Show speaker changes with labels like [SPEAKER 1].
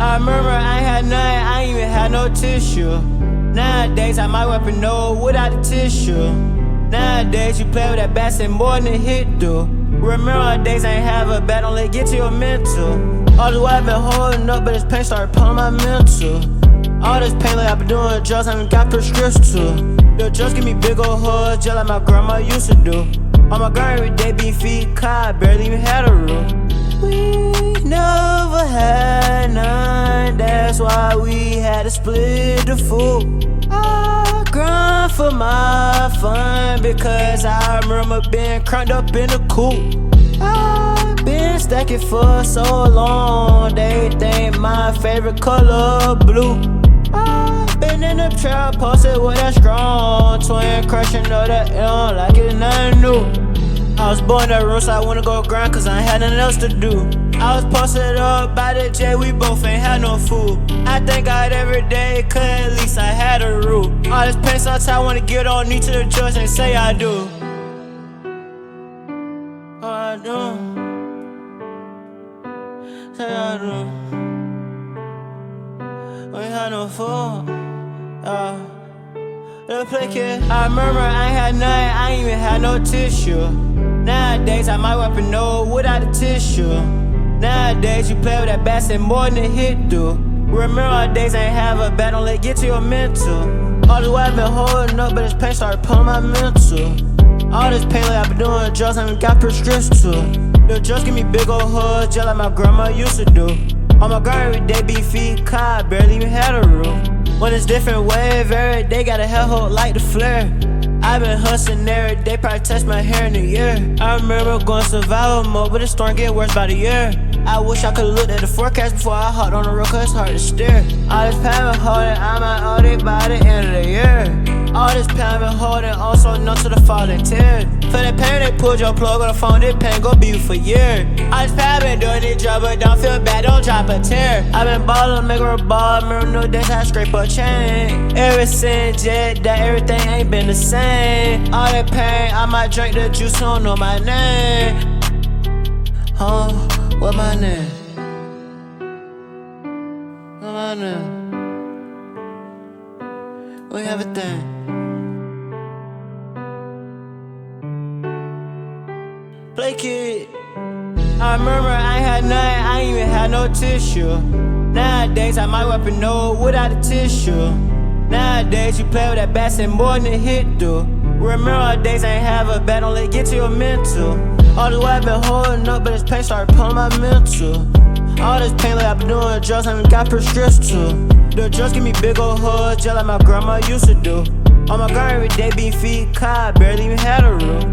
[SPEAKER 1] I remember I ain't had nothing, I ain't even had no tissue. Nowadays I might wipe a nose without a tissue. Nowadays you play with that basket more than a hit do. Remember all the days I ain't have a bat, don't let it get to your mental. All this while I've been holding up, but this pain started pulling my mental. All this pain like I've been doing drugs, I ain't got prescriptions to. The drugs give me big ol' hugs, just like my grandma used to do. On my grind every day, being feet caught, I barely even had a room. We never had none, that's why we had to split the food. I grind for my fun because I remember being cranked up in the coop. I've been stacking for so long, they think my favorite color blue. I've been in the trap, posted with that strong twin, crushing all that ill like it's nothing new. I was born in that room, so I wanna go grind, cause I ain't had nothing else to do. I was posted up by the J, we both ain't had no food. I thank God every day, cause at least I had a roof. All this pain, sometimes I wanna get on knee to the judge and say I do. Oh, I do. Say I do. We ain't had no food. Theplaykid. I remember I ain't had nothing, I ain't even had no tissue. Nowadays I might wipe a nose without a tissue. Nowadays you play with that basket more than a hit do. Remember all the days I ain't have a bat, don't let it get to your mental. All this while I've been holding up, but this pain started pulling my mental. All this pain like I've been doing drugs, I ain't got prescriptions to. The drugs give me big ol' hugs, just like my grandma used to do. On my grind every day, being feet caught, I barely even had a roof. When it's different wave, every day got a hell hold like the flare. I've been hustling every day, probably touch my hair in a year. I remember going survival mode, but the storm get worse by the year. I wish I could've looked at the forecast before I hopped on the road, cause it's hard to steer. All this pain I've been holding, I might owe it by the end of the year. All this pain I've been holding, also numb to the falling tears. For that pain, they pulled your plug on the phone, this pain gon' be you for years. All this pain I've been doing this job, but don't feel bad, don't drop a tear. I've been ballin', make her a ball, remember no days I scrape a chain. Ever since that everything ain't been the same. All that pain, I might drink the juice, don't know my name. What my name? What my name? We have a thing. Theplaykid. I remember I ain't had nothing, I ain't even had no tissue. Nowadays I might wipe a nose without a tissue. Nowadays you play with that basket more than a hit do. Remember all the days I ain't have a bat, don't let it get to your mental. All this while I've been holding up, but this pain started pulling my mental. All this pain like I've been doing drugs, I ain't got prescriptions to. The drugs give me big ol' hugs, just like my grandma used to do. On my grind every day, being feet caught, I barely even had a roof.